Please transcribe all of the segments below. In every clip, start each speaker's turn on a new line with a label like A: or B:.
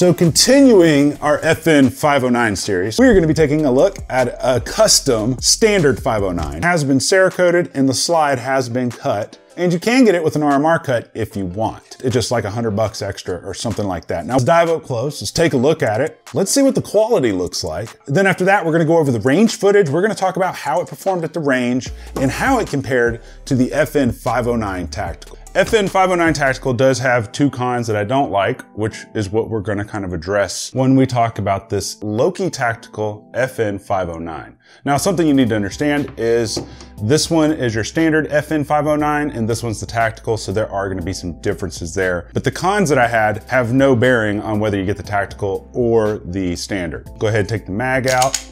A: So continuing our FN 509 series, we are going to be taking a look at a custom standard 509. It has been Cerakoted and the slide has been cut. And you can get it with an RMR cut if you want. It's just like $100 extra or something like that. Now let's dive up close, let's take a look at it. Let's see what the quality looks like. Then after that, we're gonna go over the range footage. We're gonna talk about how it performed at the range and how it compared to the FN 509 Tactical. FN 509 Tactical does have two cons that I don't like, which is what we're gonna kind of address when we talk about this Loki Tactical FN 509. Now, something you need to understand is this one is your standard FN 509 and this one's the Tactical, so there are gonna be some differences there. But the cons that I had have no bearing on whether you get the Tactical or the standard. Go ahead and take the mag out.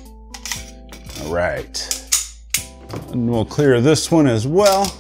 A: All right. And we'll clear this one as well.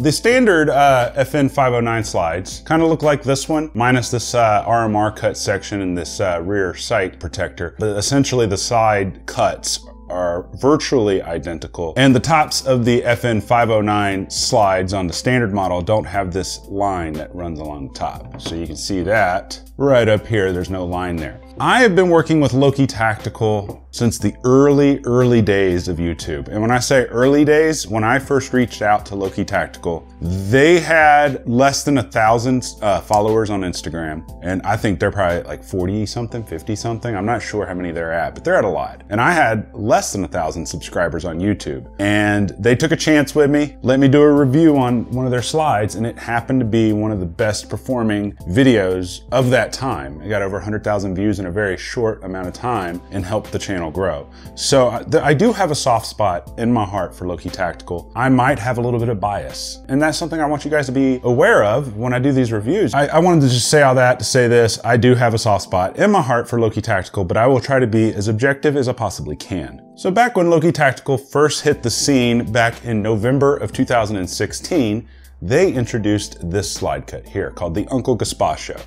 A: The standard FN 509 slides kind of look like this one, minus this RMR cut section and this rear sight protector. But essentially the side cuts are virtually identical. And the tops of the FN 509 slides on the standard model don't have this line that runs along the top. So you can see that right up here, there's no line there. I have been working with Loki Tactical since the early days of YouTube. And when I say early days, when I first reached out to Loki Tactical, they had less than 1,000 followers on Instagram. And I think they're probably like 40 something, 50 something. I'm not sure how many they're at, but they're at a lot. And I had less than 1,000 subscribers on YouTube. And they took a chance with me, let me do a review on one of their slides. And it happened to be one of the best performing videos of that time. It got over 100,000 views in a very short amount of time and helped the channel grow. So I do have a soft spot in my heart for Loki Tactical. I might have a little bit of bias, and that's something I want you guys to be aware of when I do these reviews. I wanted to just say all that to say this. I do have a soft spot in my heart for Loki Tactical, but I will try to be as objective as I possibly can. So back when Loki Tactical first hit the scene back in November of 2016, they introduced this slide cut here called the Uncle Gaspacho.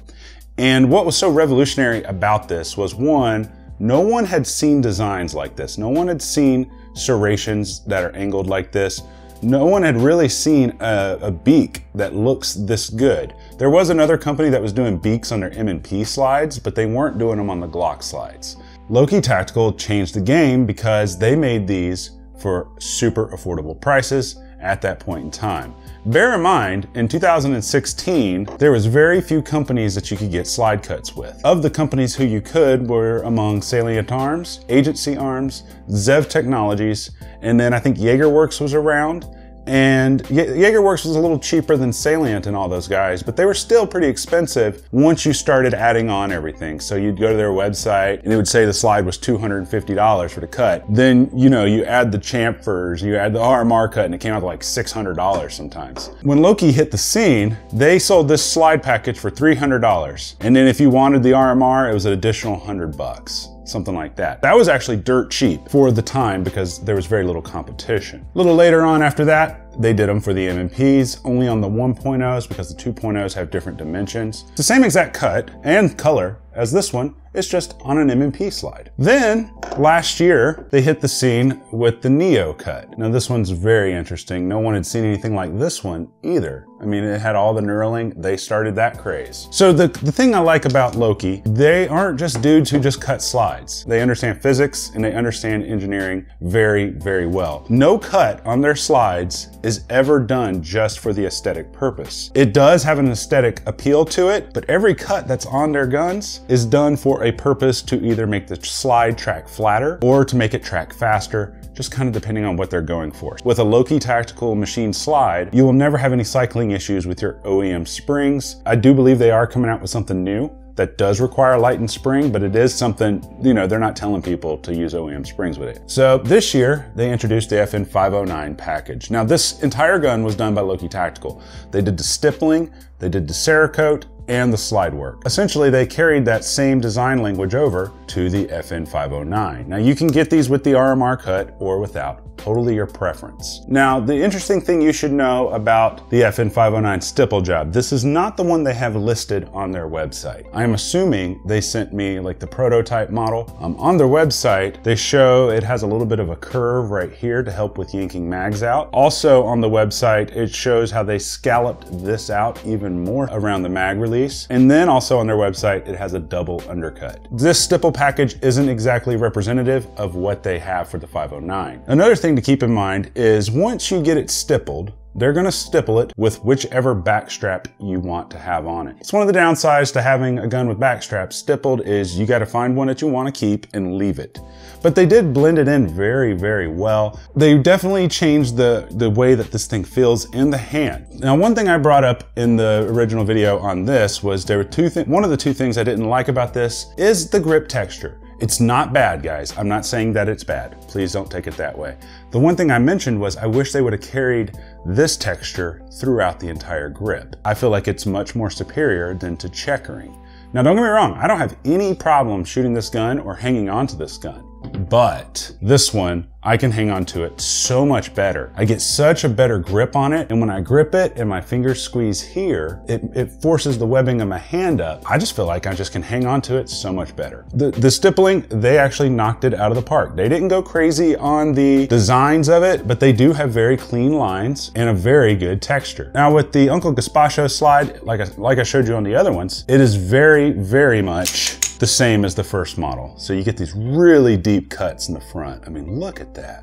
A: And what was so revolutionary about this was, one, no one had seen designs like this. No one had seen serrations that are angled like this. No one had really seen a beak that looks this good. There was another company that was doing beaks on their M&P slides, but they weren't doing them on the Glock slides. Loki Tactical changed the game because they made these for super affordable prices at that point in time. Bear in mind, in 2016, there was very few companies that you could get slide cuts with. Of the companies who you could were among Salient Arms, Agency Arms, Zev Technologies, and then I think Jaegerworks was around. And Jaegerworks was a little cheaper than Salient and all those guys, but they were still pretty expensive once you started adding on everything. So you'd go to their website and it would say the slide was $250 for the cut. Then, you know, you add the chamfers, you add the RMR cut, and it came out to like $600 sometimes. When Loki hit the scene, they sold this slide package for $300. And then if you wanted the RMR, it was an additional $100. Something like that. That was actually dirt cheap for the time because there was very little competition. A little later on after that, they did them for the M&Ps, only on the 1.0s because the 2.0s have different dimensions. It's the same exact cut and color as this one, it's just on an M&P slide. Then, last year, they hit the scene with the Neo cut. Now this one's very interesting. No one had seen anything like this one either. I mean, it had all the knurling. They started that craze. So the thing I like about Loki, they aren't just dudes who just cut slides. They understand physics and they understand engineering very, very well. No cut on their slides is ever done just for the aesthetic purpose. It does have an aesthetic appeal to it, but every cut that's on their guns is done for a purpose to either make the slide track flatter or to make it track faster, just kind of depending on what they're going for. With a Loki Tactical machine slide, you will never have any cycling issues with your OEM springs. I do believe they are coming out with something new that does require light and spring, but it is something, you know, they're not telling people to use OEM springs with it. So this year, they introduced the FN 509 package. Now this entire gun was done by Loki Tactical. They did the stippling, they did the Cerakote, and the slide work. Essentially, they carried that same design language over to the FN509. Now you can get these with the RMR cut or without, totally your preference. Now the interesting thing you should know about the FN509 stipple job, this is not the one they have listed on their website. I'm assuming they sent me like the prototype model. On their website, they show it has a little bit of a curve right here to help with yanking mags out. Also on the website, it shows how they scalloped this out even more around the mag release. And then also on their website, it has a double undercut. This stipple package isn't exactly representative of what they have for the 509. Another thing to keep in mind is once you get it stippled, they're gonna stipple it with whichever backstrap you want to have on it. It's one of the downsides to having a gun with backstraps stippled is you gotta find one that you wanna keep and leave it. But they did blend it in very, very well. They definitely changed the way that this thing feels in the hand. Now, one thing I brought up in the original video on this was there were one of the two things I didn't like about this is the grip texture. It's not bad, guys. I'm not saying that it's bad. Please don't take it that way. The one thing I mentioned was I wish they would have carried this texture throughout the entire grip. I feel like it's much more superior than to checkering. Now, don't get me wrong. I don't have any problem shooting this gun or hanging onto this gun. But this one, I can hang on to it so much better. I get such a better grip on it. And when I grip it and my fingers squeeze here, it forces the webbing of my hand up. I just feel like I just can hang on to it so much better. The stippling, they actually knocked it out of the park. They didn't go crazy on the designs of it, but they do have very clean lines and a very good texture. Now with the Uncle Gaspacho slide, like I showed you on the other ones, it is very, very much the same as the first model. So you get these really deep cuts in the front. I mean, look at that.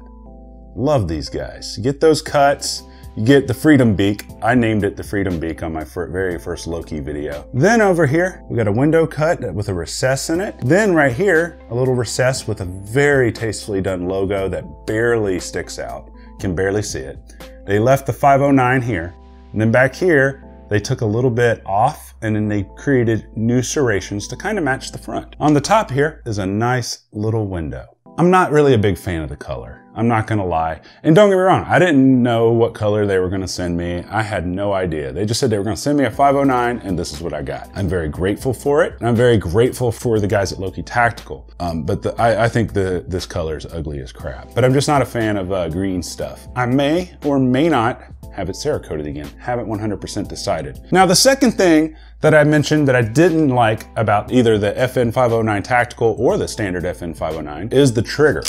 A: Love these guys. You get those cuts, you get the Freedom Beak. I named it the Freedom Beak on my very first Loki video. Then over here, we got a window cut with a recess in it. Then right here, a little recess with a very tastefully done logo that barely sticks out. Can barely see it. They left the 509 here. And then back here, they took a little bit off and then they created new serrations to kind of match the front. On the top here is a nice little window. I'm not really a big fan of the color. I'm not gonna lie. And don't get me wrong, I didn't know what color they were gonna send me. I had no idea. They just said they were gonna send me a 509 and this is what I got. I'm very grateful for it. And I'm very grateful for the guys at Loki Tactical. But I think this color is ugly as crap. But I'm just not a fan of green stuff. I may or may not have it Cerakoted again. Haven't 100% decided. Now the second thing that I mentioned that I didn't like about either the FN509 Tactical or the standard FN509 is the trigger.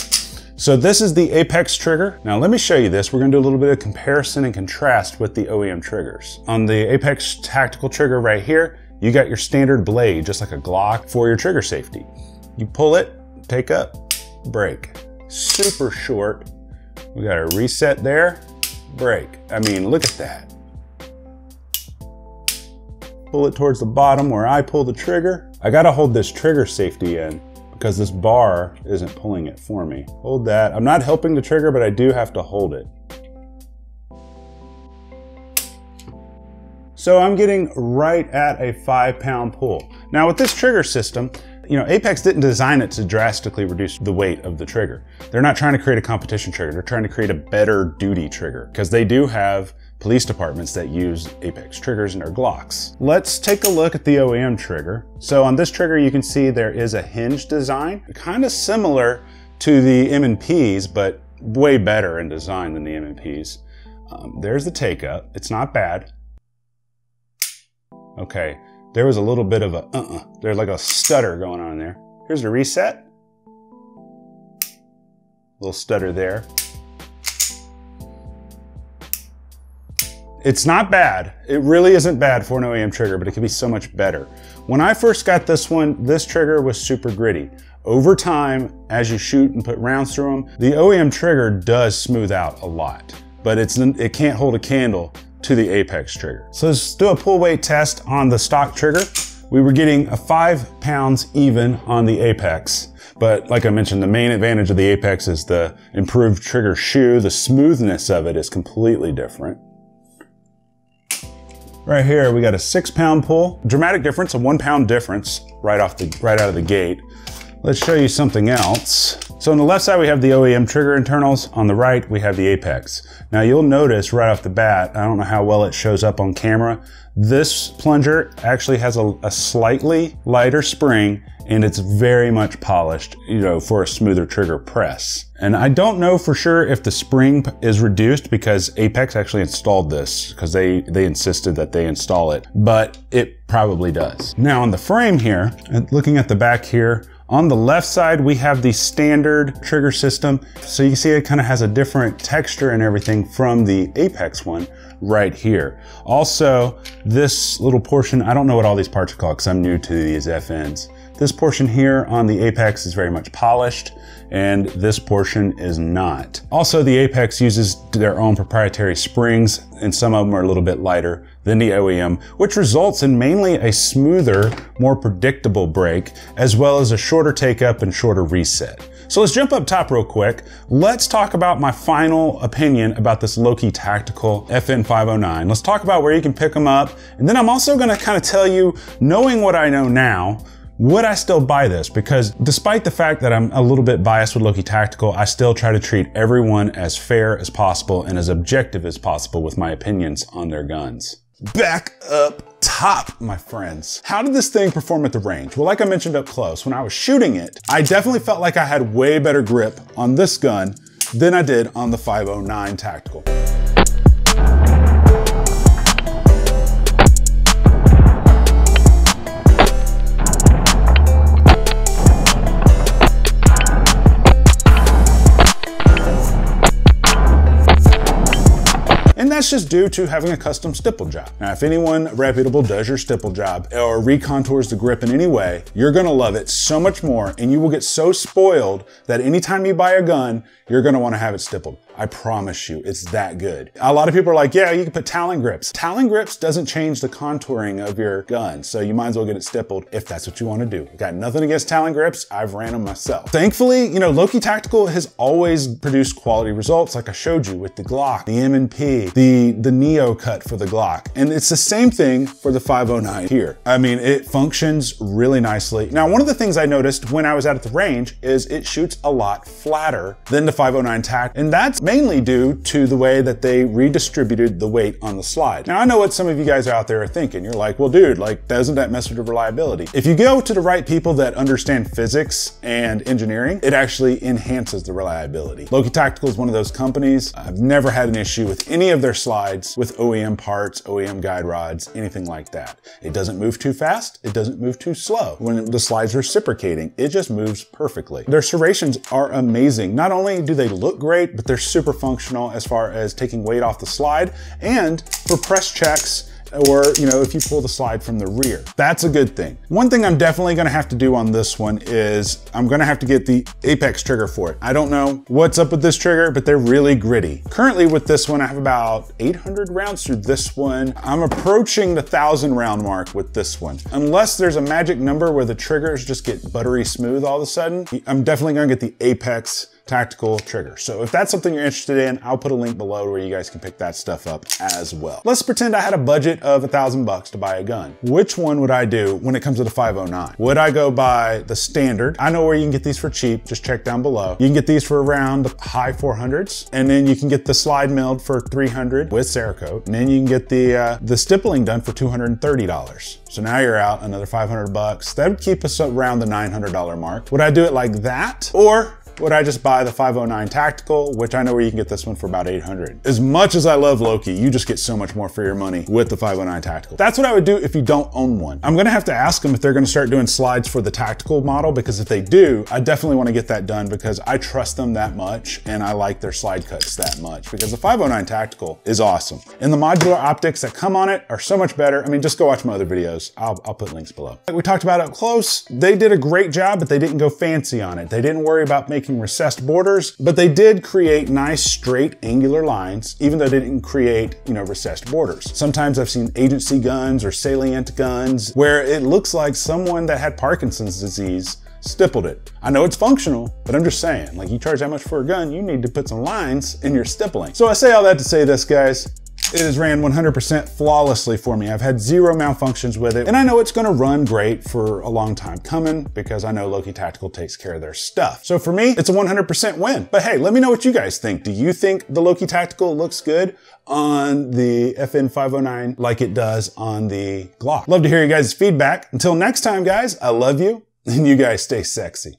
A: So this is the Apex trigger. Now let me show you this. We're gonna do a little bit of comparison and contrast with the OEM triggers. On the Apex Tactical trigger right here, you got your standard blade, just like a Glock for your trigger safety. You pull it, take up, break. Super short. We got a reset there, break. I mean, look at that. Pull it towards the bottom where I pull the trigger. I gotta hold this trigger safety in because this bar isn't pulling it for me. Hold that. I'm not helping the trigger, but I do have to hold it. So I'm getting right at a 5-pound pull. Now with this trigger system, you know, Apex didn't design it to drastically reduce the weight of the trigger. They're not trying to create a competition trigger. They're trying to create a better duty trigger because they do have police departments that use Apex triggers in their Glocks. Let's take a look at the OEM trigger. So on this trigger, you can see there is a hinge design, kind of similar to the M&Ps, but way better in design than the M&Ps. There's the take up. It's not bad. Okay. There was a little bit of a there's like a stutter going on there. Here's the reset. Little stutter there. It's not bad. It really isn't bad for an OEM trigger, but it could be so much better. When I first got this one, this trigger was super gritty. Over time, as you shoot and put rounds through them, the OEM trigger does smooth out a lot, but it can't hold a candle to the Apex trigger. So let's do a pull weight test on the stock trigger. We were getting a 5 pounds even on the Apex. But like I mentioned, the main advantage of the Apex is the improved trigger shoe. The smoothness of it is completely different. Right here, we got a 6-pound pull. Dramatic difference, a 1-pound difference right out of the gate. Let's show you something else. So on the left side, we have the OEM trigger internals. On the right, we have the Apex. Now you'll notice right off the bat, I don't know how well it shows up on camera, this plunger actually has a slightly lighter spring and it's very much polished, you know, for a smoother trigger press. And I don't know for sure if the spring is reduced because Apex actually installed this because they insisted that they install it, but it probably does. Now on the frame here, looking at the back here, on the left side, we have the standard trigger system. So you can see it kind of has a different texture and everything from the Apex one right here. Also, this little portion, I don't know what all these parts are called because I'm new to these FNs. This portion here on the Apex is very much polished, and this portion is not. Also, the Apex uses their own proprietary springs, and some of them are a little bit lighter than the OEM, which results in mainly a smoother, more predictable break, as well as a shorter take up and shorter reset. So let's jump up top real quick. Let's talk about my final opinion about this Loki Tactical FN509. Let's talk about where you can pick them up. And then I'm also gonna kind of tell you, knowing what I know now, would I still buy this? Because despite the fact that I'm a little bit biased with Loki Tactical, I still try to treat everyone as fair as possible and as objective as possible with my opinions on their guns. Back up top, my friends. How did this thing perform at the range? Well, like I mentioned up close, when I was shooting it, I definitely felt like I had way better grip on this gun than I did on the 509 Tactical. And that's just due to having a custom stipple job. Now, if anyone reputable does your stipple job or recontours the grip in any way, you're gonna love it so much more, and you will get so spoiled that anytime you buy a gun, you're gonna wanna have it stippled. I promise you, it's that good. A lot of people are like, yeah, you can put Talon grips. Talon grips doesn't change the contouring of your gun, so you might as well get it stippled if that's what you wanna do. Got nothing against Talon grips, I've ran them myself. Thankfully, you know, Loki Tactical has always produced quality results like I showed you with the Glock, the M&P, the Neo cut for the Glock. And it's the same thing for the 509 here. I mean, it functions really nicely. Now, one of the things I noticed when I was out at the range is it shoots a lot flatter than the 509 Tac, and that's mainly due to the way that they redistributed the weight on the slide. Now, I know what some of you guys out there are thinking. You're like, well, dude, like, doesn't that mess with the reliability? If you go to the right people that understand physics and engineering, it actually enhances the reliability. Loki Tactical is one of those companies. I've never had an issue with any of their slides with OEM parts, OEM guide rods, anything like that. It doesn't move too fast. It doesn't move too slow. When the slides are reciprocating, it just moves perfectly. Their serrations are amazing. Not only do they look great, but they're super functional as far as taking weight off the slide and for press checks, or, you know, if you pull the slide from the rear. That's a good thing. One thing I'm definitely gonna have to do on this one is I'm gonna have to get the Apex trigger for it. I don't know what's up with this trigger, but they're really gritty. Currently with this one, I have about 800 rounds through this one. I'm approaching the 1,000 round mark with this one. Unless there's a magic number where the triggers just get buttery smooth all of a sudden, I'm definitely gonna get the Apex Tactical trigger. So if that's something you're interested in, I'll put a link below where you guys can pick that stuff up as well. Let's pretend I had a budget of $1,000 to buy a gun. Which one would I do when it comes to the 509? Would I go buy the standard? I know where you can get these for cheap. Just check down below. You can get these for around the high 400s, and then you can get the slide milled for $300 with Cerakote, and then you can get the stippling done for $230. So now you're out another $500. That would keep us around the $900 mark. Would I do it like that? Or would I just buy the 509 Tactical, which I know where you can get this one for about $800. As much as I love Loki, you just get so much more for your money with the 509 Tactical. That's what I would do if you don't own one. I'm gonna have to ask them if they're gonna start doing slides for the Tactical model, because if they do, I definitely wanna get that done because I trust them that much and I like their slide cuts that much, because the 509 Tactical is awesome. And the modular optics that come on it are so much better. I mean, just go watch my other videos. I'll put links below. Like we talked about up close, they did a great job, but they didn't go fancy on it. They didn't worry about making recessed borders, but they did create nice straight angular lines, even though they didn't create, you know, recessed borders. Sometimes I've seen agency guns or salient guns where it looks like someone that had Parkinson's disease stippled it. I know it's functional, but I'm just saying, like, you charge that much for a gun, you need to put some lines in your stippling. So I say all that to say this, guys. It has ran 100% flawlessly for me. I've had zero malfunctions with it, and I know it's gonna run great for a long time coming because I know Loki Tactical takes care of their stuff. So for me, it's a 100% win. But hey, let me know what you guys think. Do you think the Loki Tactical looks good on the FN509 like it does on the Glock? Love to hear you guys' feedback. Until next time, guys, I love you. and you guys stay sexy.